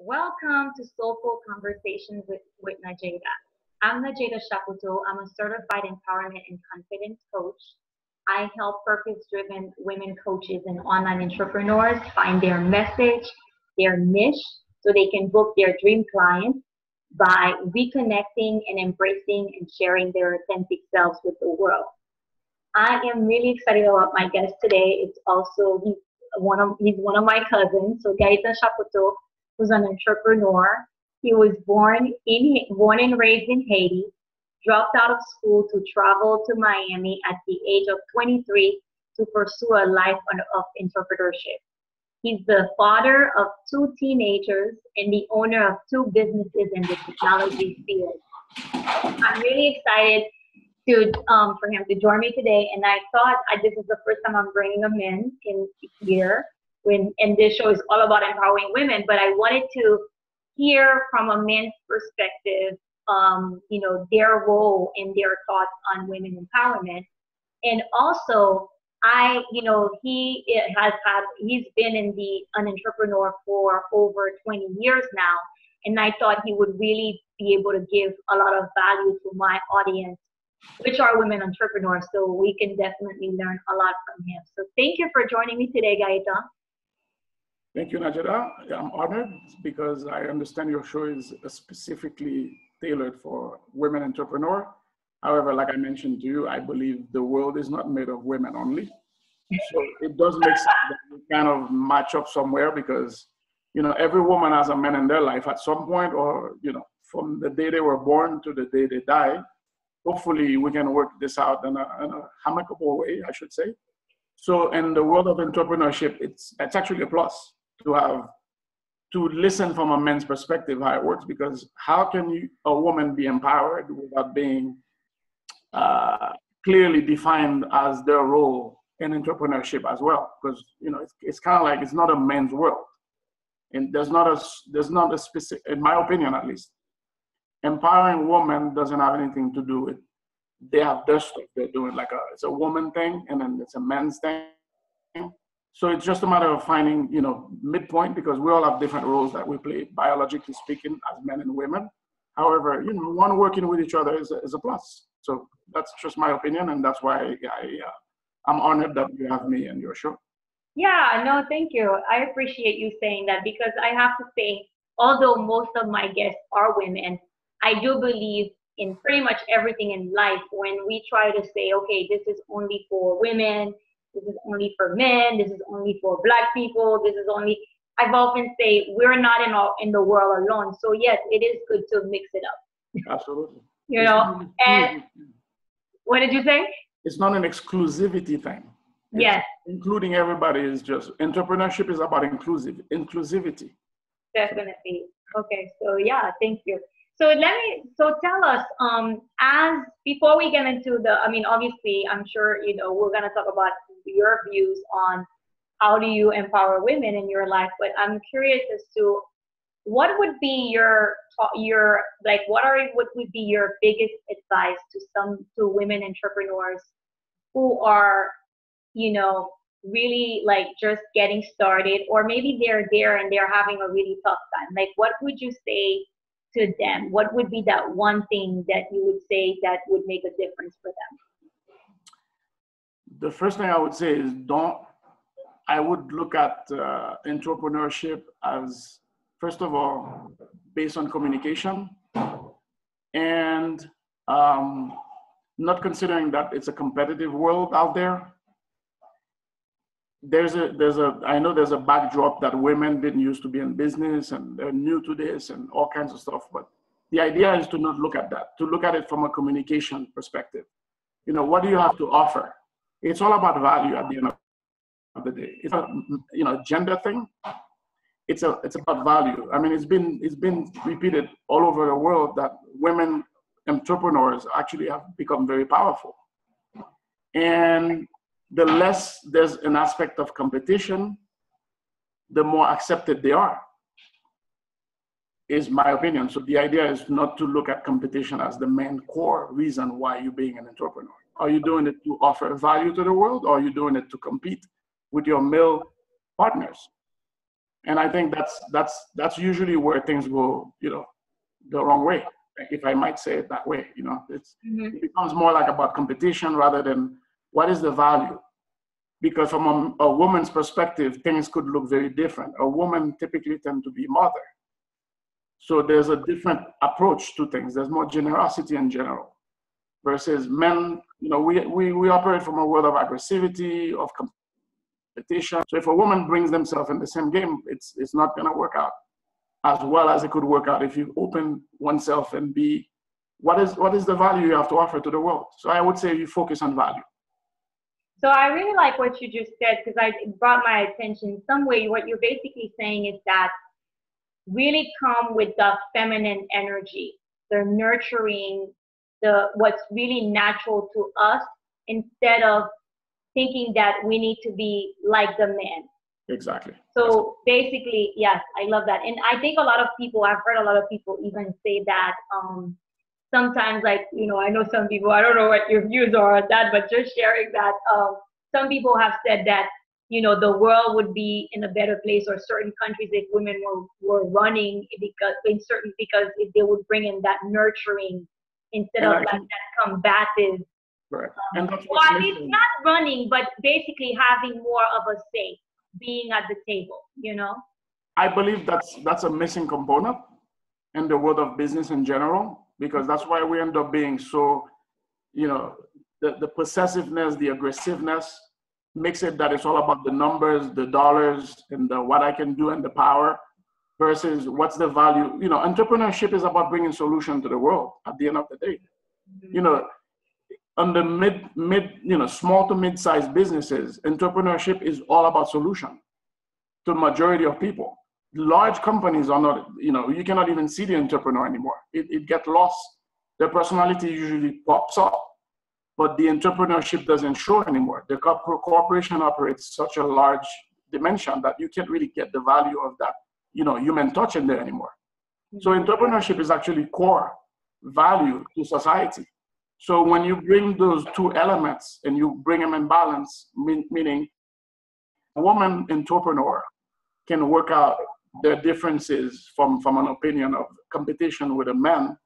Welcome to Soulful Conversations with Nadjejda. I'm Nadjejda Chapoteau. I'm a certified empowerment and confidence coach. I help purpose-driven women coaches and online entrepreneurs find their message, their niche, so they can book their dream clients by reconnecting and embracing and sharing their authentic selves with the world. I am really excited about my guest today. It's also he's one of my cousins, so Gaëtan Chapoteau, who's an entrepreneur. He was born and raised in Haiti, dropped out of school to travel to Miami at the age of 23 to pursue a life of entrepreneurship. He's the father of two teenagers and the owner of two businesses in the technology field. I'm really excited for him to join me today, and I thought this is the first time I'm bringing him in here. And this show is all about empowering women, but I wanted to hear from a man's perspective, their role and their thoughts on women empowerment, and also he's been an entrepreneur for over 20 years now, and I thought he would really be able to give a lot of value to my audience, which are women entrepreneurs, so we can definitely learn a lot from him. So thank you for joining me today, Gaëtan. Thank you, Nadjejda. I'm honored because I understand your show is specifically tailored for women entrepreneurs. However, like I mentioned to you, I believe the world is not made of women only. So it does make sense that we kind of match up somewhere because, every woman has a man in their life at some point, or, from the day they were born to the day they die. Hopefully we can work this out in a amicable way, I should say. So in the world of entrepreneurship, it's actually a plus to listen from a man's perspective how it works, because how can a woman be empowered without being clearly defined as their role in entrepreneurship as well? Because it's kind of like it's not a man's world, and there's not a specific, in my opinion at least, empowering women doesn't have anything to do with they have their stuff they're doing, it's a woman thing and then it's a man's thing. So it's just a matter of finding, midpoint, because we all have different roles that we play, biologically speaking, as men and women. However, one working with each other is a plus. So that's just my opinion, and that's why I'm honored that you have me on your show. Yeah, no, thank you. I appreciate you saying that, because I have to say, although most of my guests are women, I do believe in pretty much everything in life. When we try to say, okay, this is only for women, this is only for men, this is only for Black people, I've often say we're not in the world alone. So yes, it is good to mix it up. Absolutely. And what did you say? It's not an exclusivity thing. Yes. Including everybody is just, entrepreneurship is about inclusivity. Definitely. Okay, so yeah, thank you. So tell us, before we get into obviously, I'm sure, we're going to talk about your views on how do you empower women in your life, but I'm curious as to what would be what would be your biggest advice to women entrepreneurs who are, really just getting started, or maybe they're there and they're having a really tough time. What would you say to them? What would be that one thing that you would say that would make a difference for them? The first thing I would say is I would look at entrepreneurship as, first of all, based on communication, and not considering that it's a competitive world out there. I know there's a backdrop that women didn't used to be in business and they're new to this and all kinds of stuff. But the idea is to not look at that, to look at it from a communication perspective. What do you have to offer? It's all about value at the end of the day. It's a gender thing. It's about value. I mean, it's been repeated all over the world that women entrepreneurs actually have become very powerful. And the less there's an aspect of competition, the more accepted they are, is my opinion. So the idea is not to look at competition as the main core reason why you're being an entrepreneur. Are you doing it to offer value to the world, or are you doing it to compete with your male partners? And I think that's usually where things go, the wrong way, if I might say it that way. It becomes more like about competition rather than what is the value. Because from a woman's perspective, things could look very different. A woman typically tends to be mother. So there's a different approach to things. There's more generosity in general. Versus men, we operate from a world of aggressivity, of competition. So if a woman brings themselves in the same game, it's not going to work out as well as it could work out if you open oneself and be, what is the value you have to offer to the world? So I would say you focus on value. So I really like what you just said, because it brought my attention. In some way, what you're basically saying is that really come with the feminine energy, the nurturing, what's really natural to us, instead of thinking that we need to be like the man. Exactly. So basically, yes, I love that. And I think I've heard a lot of people even say that sometimes, like, I know some people, I don't know what your views are on that, but just sharing that, some people have said that, the world would be in a better place, or certain countries, if women were running, because if they would bring in that nurturing instead of that combative. Right. And that's well, at least not running, but basically having more of a say, being at the table, I believe that's a missing component in the world of business in general, because that's why we end up being so, the possessiveness, the aggressiveness makes it that it's all about the numbers, the dollars, and what I can do and the power versus what's the value. Entrepreneurship is about bringing solution to the world at the end of the day. On the small to mid-sized businesses, entrepreneurship is all about solution to the majority of people. Large companies are not, you cannot even see the entrepreneur anymore. It gets lost. Their personality usually pops up, but the entrepreneurship doesn't show anymore. The corporation operates such a large dimension that you can't really get the value of that, human touch in there anymore. So entrepreneurship is actually core value to society. So when you bring those two elements and you bring them in balance, meaning a woman entrepreneur can work out their differences from an opinion of competition with a man,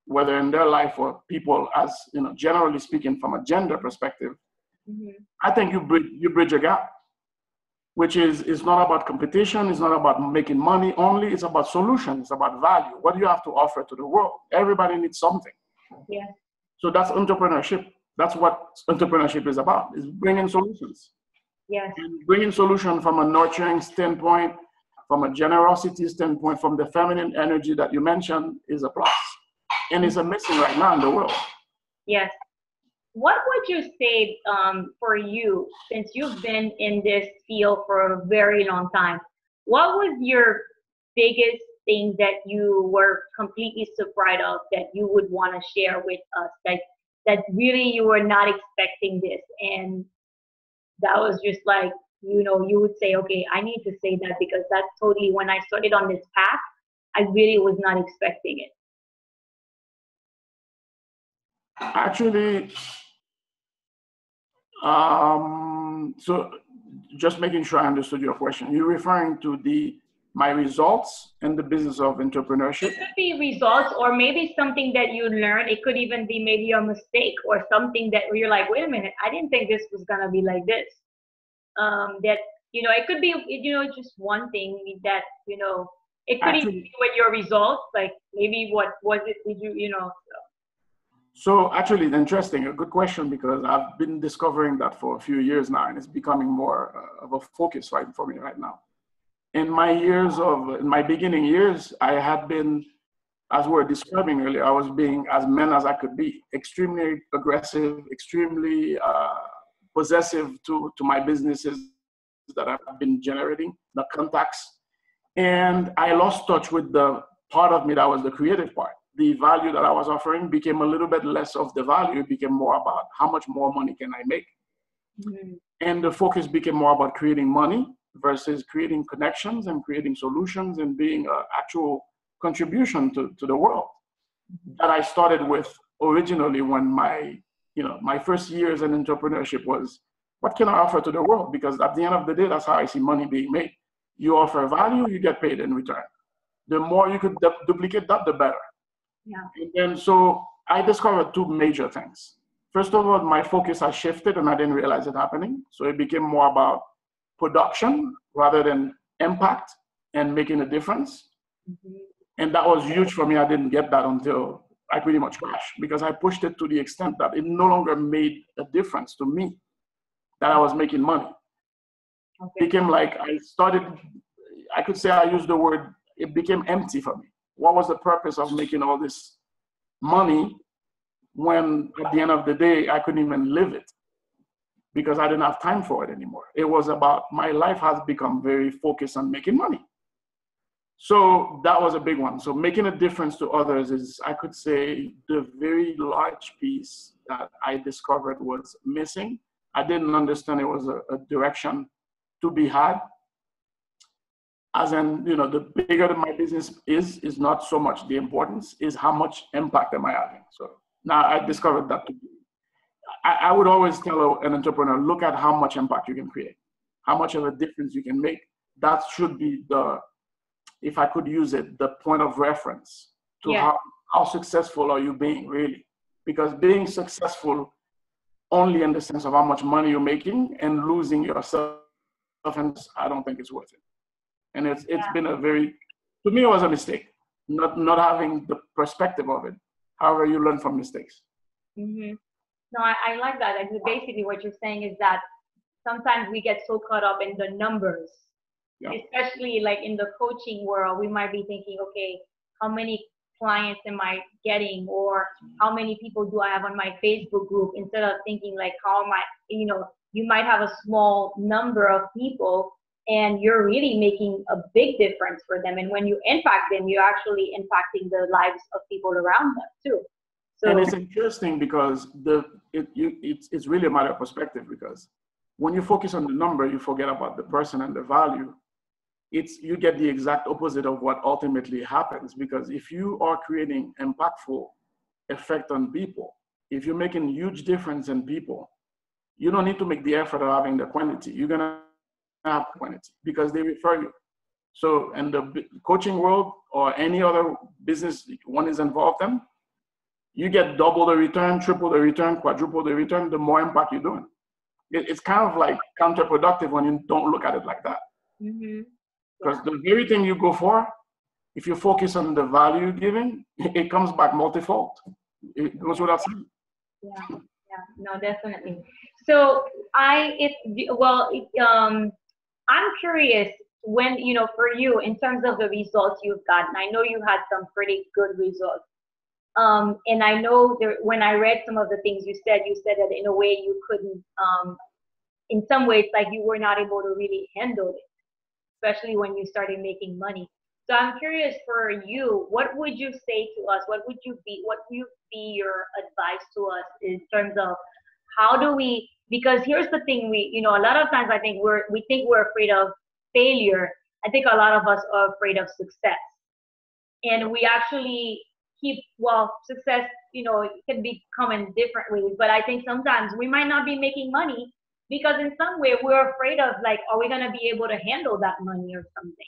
whether in their life or people, as generally speaking, from a gender perspective. I think you bridge a gap, which is, it's not about competition, it's not about making money only, it's about solutions, it's about value. What do you have to offer to the world? Everybody needs something. Yeah. So that's entrepreneurship. That's what entrepreneurship is about, is bringing solutions. Yes. And bringing solution from a nurturing standpoint, from a generosity standpoint, from the feminine energy that you mentioned, is a plus. And it's a missing right now in the world. Yes. What would you say for you, since you've been in this field for a very long time, what was your biggest thing that you were completely surprised of that you would want to share with us, that really you were not expecting this, and that was just like, you would say, okay, I need to say that because that's totally, when I started on this path, I really was not expecting it. Actually, so just making sure I understood your question. You're referring to my results in the business of entrepreneurship? It could be results, or maybe something that you learned. It could even be maybe a mistake or something that you're like, wait a minute, I didn't think this was gonna be like this. That, it could be, just one thing that, it could even be with your results, like maybe what was it, did you, So actually, it's interesting, a good question, because I've been discovering that for a few years now, and it's becoming more of a focus for me right now. In my beginning years, I had been, as we were describing earlier, I was being as man as I could be, extremely aggressive, extremely possessive to my businesses that I've been generating, the contacts. And I lost touch with the part of me that was the creative part. The value that I was offering became a little bit less of the value. It became more about how much more money can I make? Mm-hmm. And the focus became more about creating money versus creating connections and creating solutions and being an actual contribution to the world. That I started with originally when my first years in entrepreneurship was, what can I offer to the world? Because at the end of the day, that's how I see money being made. You offer value, you get paid in return. The more you could duplicate that, the better. Yeah. And then so I discovered two major things. First of all, my focus has shifted and I didn't realize it happening. So it became more about production rather than impact and making a difference. Mm-hmm. And that was huge for me. I didn't get that until I pretty much crashed, because I pushed it to the extent that it no longer made a difference to me that I was making money. Okay. It became like I could say I used the word, it became empty for me. What was the purpose of making all this money when at the end of the day, I couldn't even live it because I didn't have time for it anymore. It was about, my life has become very focused on making money. So that was a big one. So making a difference to others is, I could say, the very large piece that I discovered was missing. I didn't understand it was a direction to be had. As in, you know, the bigger my business is not so much the importance, is how much impact am I having. So now I discovered that I would always tell an entrepreneur, look at how much impact you can create, how much of a difference you can make. That should be the, if I could use it, the point of reference to how successful are you being really? Because being successful only in the sense of how much money you're making and losing yourself, and I don't think it's worth it. And it's been a very, to me, it was a mistake, not having the perspective of it. However, you learn from mistakes. Mm-hmm. No, I like that. Like, basically what you're saying is that sometimes we get so caught up in the numbers, especially like in the coaching world. We might be thinking, okay, how many clients am I getting, or how many people do I have on my Facebook group, instead of thinking like, how am I, you know, you might have a small number of people and you're really making a big difference for them. And when you impact them, you're actually impacting the lives of people around them too. So, and it's interesting because it's really a matter of perspective, because when you focus on the number, you forget about the person and the value. You get the exact opposite of what ultimately happens, because if you are creating impactful effect on people, if you're making huge difference in people, you don't need to make the effort of having the quantity. You're going to have quantity because they refer you. So in the coaching world or any other business one is involved in, you get double the return, triple the return, quadruple the return, the more impact you're doing. It's kind of like counterproductive when you don't look at it like that. Mm-hmm. Because the very thing you go for, if you focus on the value given, it comes back multifold. It goes without saying. Yeah, no, definitely. So I'm curious, when, you know, for you, in terms of the results you've gotten, I know you had some pretty good results. And I know when I read some of the things you said that in a way you couldn't, in some ways, like you were not able to really handle it, especially when you started making money. So I'm curious for you, what would you say to us? What would be your advice to us in terms of how do we, because here's the thing, a lot of times I think we think we're afraid of failure. I think a lot of us are afraid of success. And we actually success, it can come in different ways, but I think sometimes we might not be making money because in some way we're afraid of, like, are we going to be able to handle that money or something?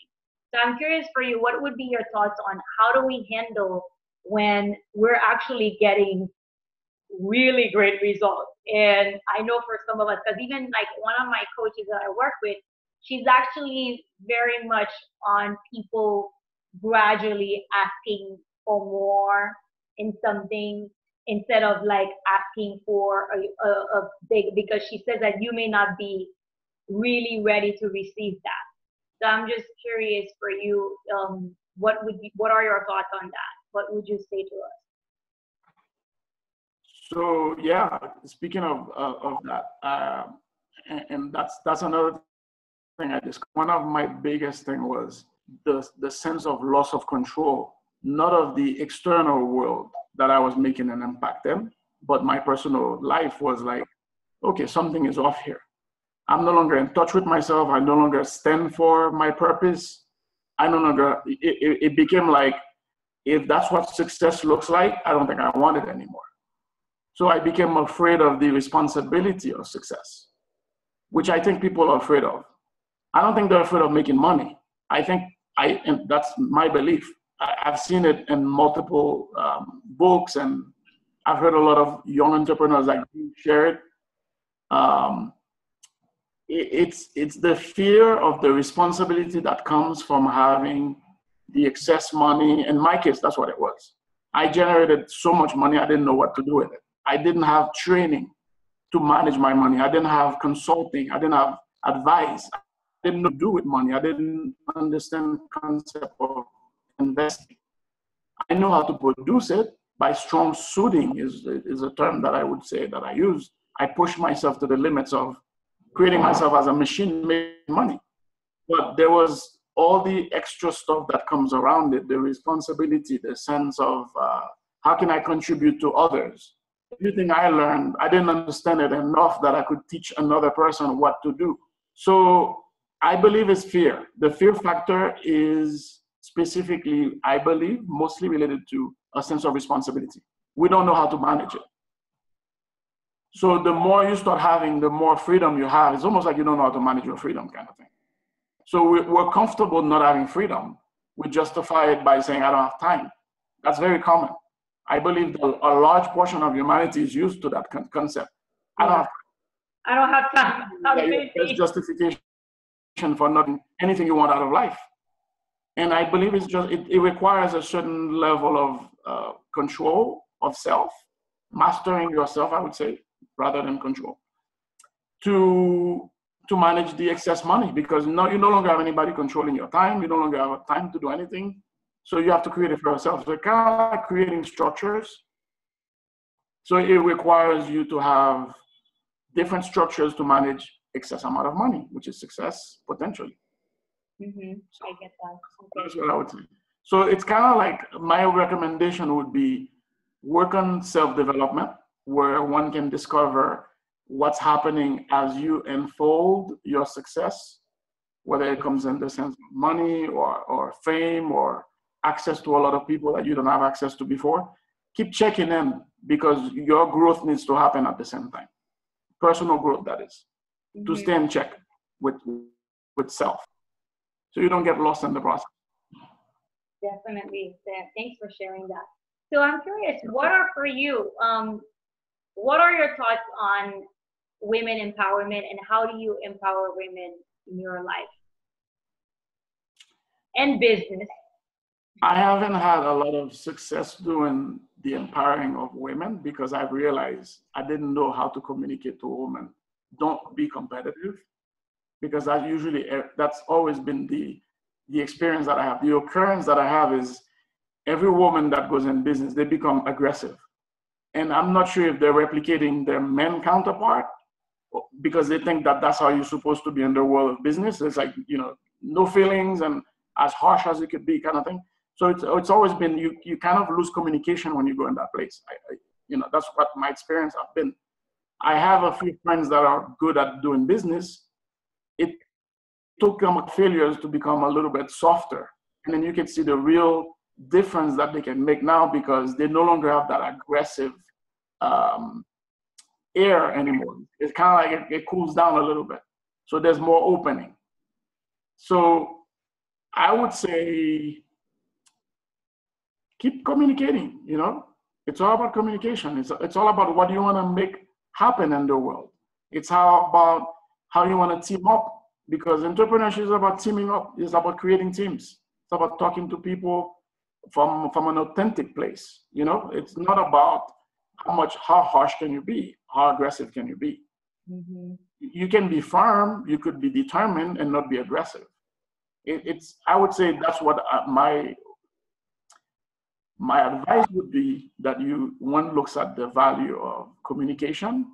So I'm curious for you, what would be your thoughts on how do we handle when we're actually getting really great results? And I know for some of us, because even like one of my coaches that I work with, she's actually very much on people gradually asking for more in something instead of like asking for a big, because she says that you may not be really ready to receive that. So I'm just curious for you, what are your thoughts on that? What would you say to us? So yeah, speaking of that, and that's another thing I discovered. One of my biggest thing was the sense of loss of control, not of the external world that I was making an impact in, but my personal life was like, okay, something is off here. I'm no longer in touch with myself. I no longer stand for my purpose. I no longer, it became like, if that's what success looks like, I don't think I want it anymore. So I became afraid of the responsibility of success, which I think people are afraid of. I don't think they're afraid of making money. I think and that's my belief. I've seen it in multiple books, and I've heard a lot of young entrepreneurs like you share it. It's the fear of the responsibility that comes from having the excess money. In my case, that's what it was. I generated so much money, I didn't know what to do with it. I didn't have training to manage my money. I didn't have consulting. I didn't have advice. I didn't know what to do with money. I didn't understand the concept of investing. I know how to produce it by strong suiting is a term that I would say that I use. I push myself to the limits of creating myself as a machine making money. But there was all the extra stuff that comes around it, the responsibility, the sense of how can I contribute to others? Everything I learned, I didn't understand it enough that I could teach another person what to do. So I believe it's fear. The fear factor is specifically, I believe, mostly related to a sense of responsibility. We don't know how to manage it. So the more you start having, the more freedom you have. It's almost like you don't know how to manage your freedom kind of thing. So we're comfortable not having freedom. We justify it by saying, I don't have time. That's very common. I believe that a large portion of humanity is used to that concept. I don't have time. There's justification for not anything you want out of life. And I believe it's just, it requires a certain level of control of self, mastering yourself, I would say, rather than control, to manage the excess money, because you no longer have anybody controlling your time. You no longer have time to do anything. So you have to create it for yourself. So kind of like creating structures. So it requires you to have different structures to manage excess amount of money, which is success potentially. I get that. Okay. That's what I would say. So it's kind of like my recommendation would be work on self-development, where one can discover what's happening as you unfold your success, whether it comes in the sense of money or fame or access to a lot of people that you don't have access to before. Keep checking in, because your growth needs to happen at the same time. Personal growth, that is, to stay in check with self, so you don't get lost in the process. Definitely. Thanks for sharing that. So I'm curious, what are for you, what are your thoughts on women empowerment, and how do you empower women in your life and business? I haven't had a lot of success doing the empowering of women, because I've realized I didn't know how to communicate to women. Don't be competitive, because that's always been the experience that I have. The occurrence that I have is every woman that goes in business, they become aggressive. And I'm not sure if they're replicating their men counterpart, because they think that that's how you're supposed to be in the world of business. It's like, no feelings and as harsh as it could be kind of thing. So it's always been, you kind of lose communication when you go in that place. That's what my experience has been. I have a few friends that are good at doing business. It took them failures to become a little bit softer. And then you can see the real difference that they can make now, because they no longer have that aggressive air anymore. It's kind of like it cools down a little bit. So there's more opening. So I would say keep communicating, It's all about communication. It's all about what you want to make happen in the world. It's about how you want to team up, because entrepreneurship is about teaming up. It's about creating teams. It's about talking to people from an authentic place. It's not about how harsh can you be, how aggressive can you be. You can be firm, you could be determined and not be aggressive. I would say that's what my advice would be, that one looks at the value of communication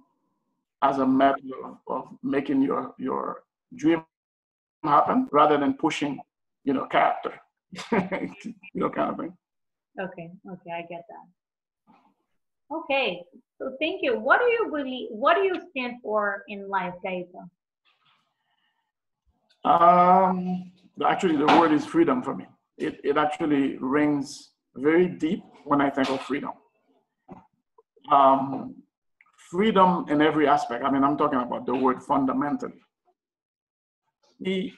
as a method of making your dream happen, rather than pushing, character, kind of thing. Okay, I get that. Okay, so thank you. What do you believe? What do you stand for in life, Gaëtan? Actually, the word is freedom for me. It actually rings very deep when I think of freedom. Freedom in every aspect. I'm talking about the word fundamentally. the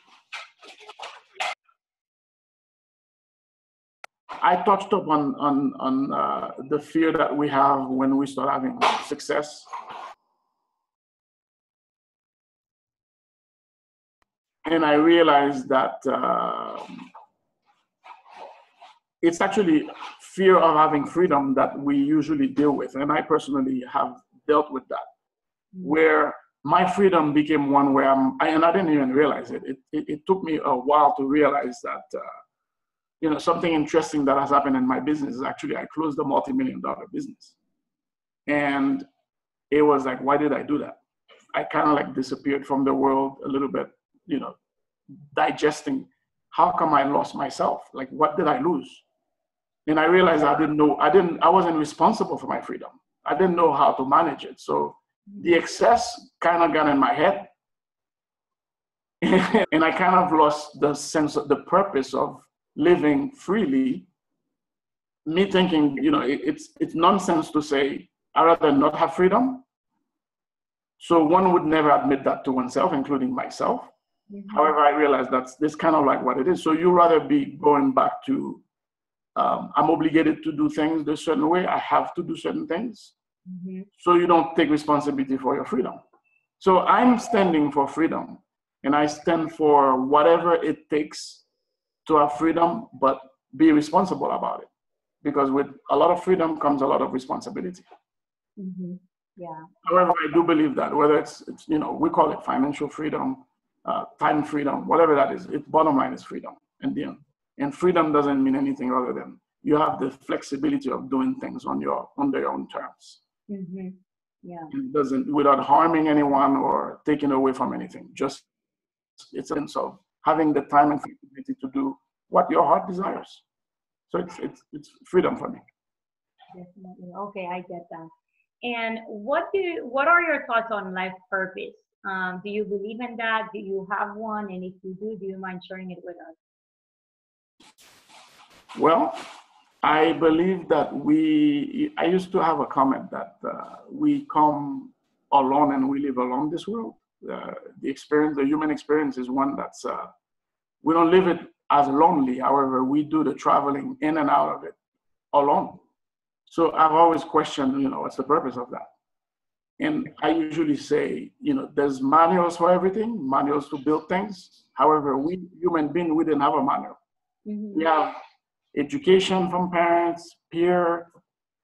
I touched up on the fear that we have when we start having success. And I realized that it's actually fear of having freedom that we usually deal with. And I personally have dealt with that, where my freedom became one where and I didn't even realize it. It took me a while to realize that, something interesting that has happened in my business is actually I closed a multi-million-dollar business. And it was like, why did I do that? I kind of like disappeared from the world a little bit, digesting, how come I lost myself? Like, what did I lose? And I realized I wasn't responsible for my freedom. I didn't know how to manage it. So the excess kind of got in my head. And I kind of lost the sense of the purpose of living freely. Me thinking, it's nonsense to say, I'd rather not have freedom. So one would never admit that to oneself, including myself. Mm-hmm. However, I realized that's kind of like what it is. So you rather be going back to, I'm obligated to do things a certain way. I have to do certain things. Mm-hmm. So you don't take responsibility for your freedom. So I'm standing for freedom, and I stand for whatever it takes to have freedom, but be responsible about it. Because with a lot of freedom comes a lot of responsibility. Mm-hmm. Yeah. However, I do believe that whether it's we call it financial freedom, time freedom, whatever that is, its bottom line is freedom. And freedom doesn't mean anything other than you have the flexibility of doing things under your own terms. Mm-hmm. Yeah. It doesn't, without harming anyone or taking away from anything. Just it's a sense of having the time and flexibility to do what your heart desires. So it's freedom for me. Definitely. Okay, I get that. And what are your thoughts on life purpose? Do you believe in that? Do you have one? And if you do you mind sharing it with us? Well, I believe that I used to have a comment that we come alone and we live alone this world. The human experience is one that's, we don't live it as lonely. However, we do the traveling in and out of it alone. So I've always questioned, what's the purpose of that? And I usually say, there's manuals for everything, manuals to build things. However, we human beings, we didn't have a manual. Mm-hmm. We have education from parents, peer,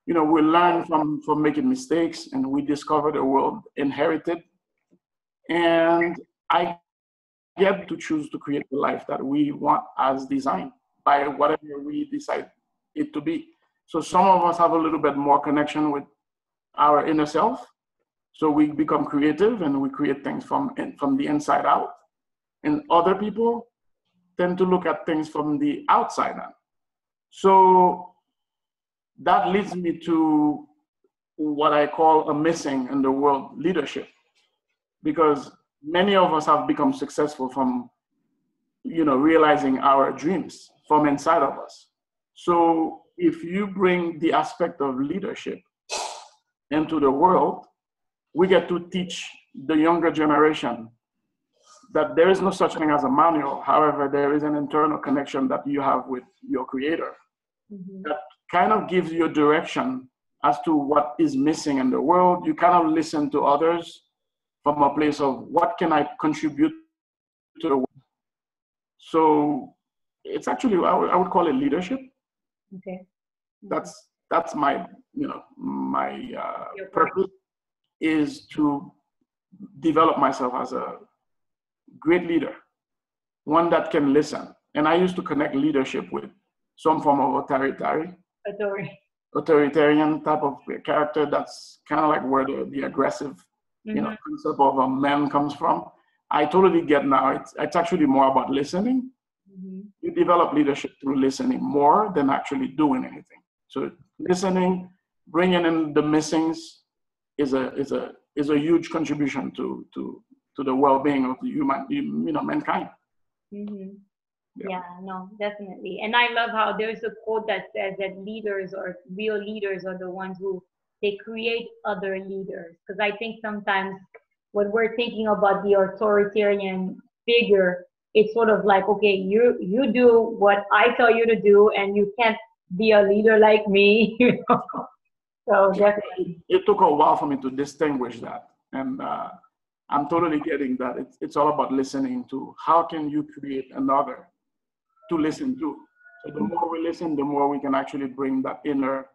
we learn from making mistakes, and we discover the world inherited. And I get to choose to create the life that we want as designed by whatever we decide it to be. So some of us have a little bit more connection with our inner self. So we become creative and we create things from the inside out. And other people tend to look at things from the outside out. So that leads me to what I call a missing in the world, leadership. Because many of us have become successful from, realizing our dreams from inside of us. So if you bring the aspect of leadership into the world, we get to teach the younger generation that there is no such thing as a manual. However, there is an internal connection that you have with your creator. Mm-hmm. That kind of gives you a direction as to what is missing in the world. You kind of listen to others from a place of what can I contribute to the world. So it's actually, I would call it leadership. Okay. Mm-hmm. That's my, my purpose is to develop myself as a great leader, one that can listen. And I used to connect leadership with some form of authoritarian type of character. That's kind of like where the aggressive, mm-hmm. Concept of a man comes from. I totally get now. It's actually more about listening. Mm-hmm. You develop leadership through listening more than actually doing anything. So listening, bringing in the missings is a huge contribution to the well-being of the mankind. Mm-hmm. Yeah, no, definitely. And I love how there's a quote that says that leaders or real leaders are the ones who they create other leaders. Because I think sometimes when we're thinking about the authoritarian figure, it's sort of like, okay, you do what I tell you to do, and you can't be a leader like me. So definitely. It took a while for me to distinguish that. And I'm totally getting that. It's all about listening to how can you create another to listen to. So the more we listen, the more we can actually bring that inner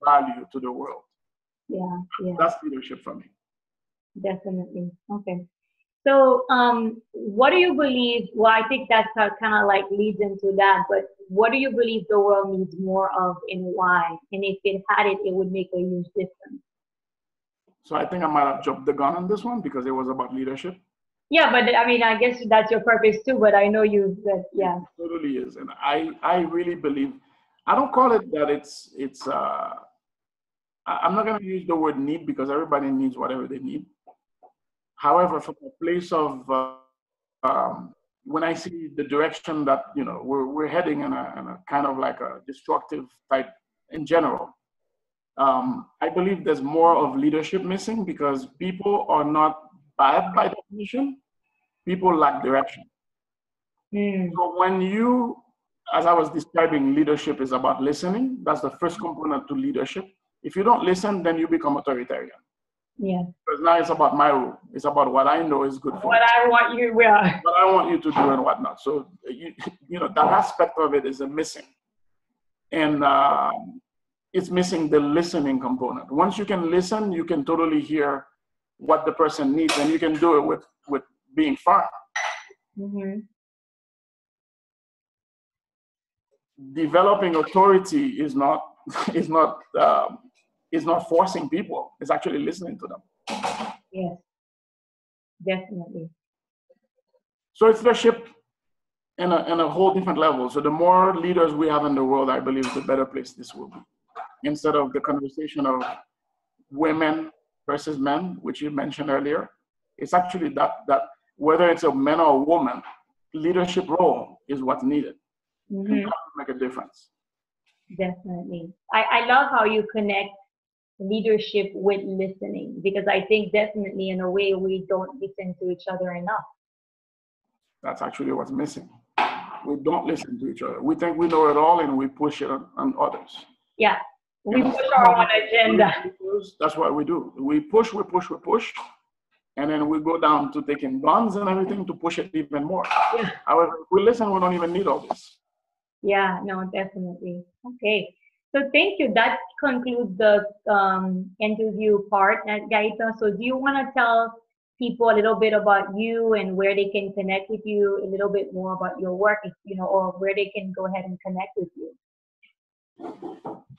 value to the world. Yeah, yeah. That's leadership for me. Definitely. Okay. So, what do you believe? Well, I think that's kind of like leads into that, but what do you believe the world needs more of and why? And if it had it, it would make a huge difference. So I think I might have jumped the gun on this one because it was about leadership. Yeah, but I mean, I guess that's your purpose too, but I know you, that, yeah. It totally is. And I really believe, I don't call it that I'm not going to use the word need because everybody needs whatever they need. However, from a place of when I see the direction that we're heading in a kind of like a destructive type in general, I believe there's more of leadership missing because people are not bad by definition. People lack direction. So when you, as I was describing, leadership is about listening. That's the first component to leadership. If you don't listen, then you become authoritarian. Yeah. Because now it's about my rule. It's about what I know is good for what you. I want you, yeah. What I want you to do and whatnot. So, that aspect of it is missing. And it's missing the listening component. Once you can listen, you can totally hear what the person needs, and you can do it with being firm. Mm-hmm. Developing authority is not forcing people. It's actually listening to them. Yes, definitely. So it's leadership in a whole different level. So the more leaders we have in the world, I believe the better place this will be. Instead of the conversation of women versus men, which you mentioned earlier, it's actually that whether it's a man or a woman, leadership role is what's needed. Mm-hmm. And that will make a difference. Definitely. I love how you connect leadership with listening, because I think definitely in a way we don't listen to each other enough. That's actually what's missing. We don't listen to each other. We think we know it all and we push it on others. Yeah. We push our own agenda. That's what we do. We push, and then we go down to taking guns and everything to push it even more. Yeah. However, if we listen, we don't even need all this. Yeah, no, definitely. Okay. So thank you. That concludes the interview part, Gaëtan. So do you want to tell people a little bit about you and where they can connect with you, a little bit more about your work, or where they can go ahead and connect with you?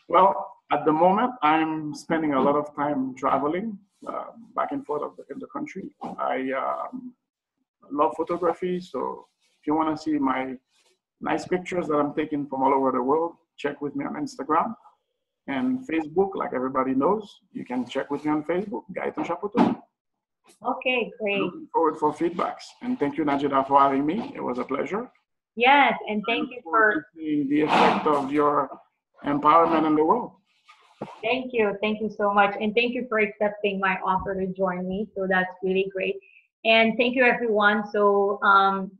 Well, at the moment, I'm spending a lot of time traveling back and forth in the country. I love photography, so if you want to see my nice pictures that I'm taking from all over the world, check with me on Instagram and Facebook. Like everybody knows, you can check with me on Facebook, Gaëtan Chapoteau. Okay, great. Looking forward for feedbacks. And thank you, Nadjejda, for having me. It was a pleasure. Yes, and thank you for seeing the effect of your empowerment in the world. Thank you. Thank you so much. And thank you for accepting my offer to join me. So that's really great. And thank you, everyone. So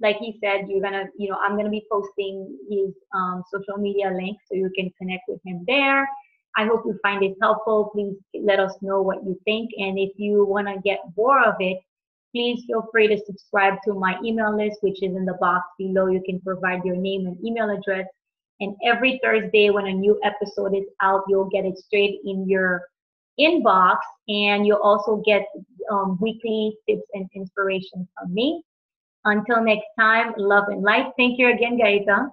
like he said, I'm going to be posting his social media link so you can connect with him there. I hope you find it helpful. Please let us know what you think. And if you want to get more of it, please feel free to subscribe to my email list, which is in the box below. You can provide your name and email address. And every Thursday when a new episode is out, you'll get it straight in your inbox. And you'll also get weekly tips and inspiration from me. Until next time, love and light. Thank you again, Gaëtan.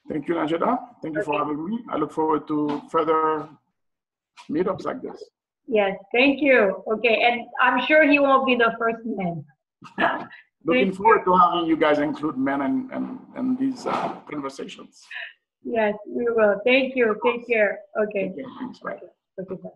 Thank you, Nadjejda. Thank you for having me. I look forward to further meetups like this. Yes, thank you. Okay, and I'm sure he won't be the first man. Looking forward to having you guys include men and these conversations. Yes, we will. Thank you. Take care. Okay. Thanks, bye. Okay, bye.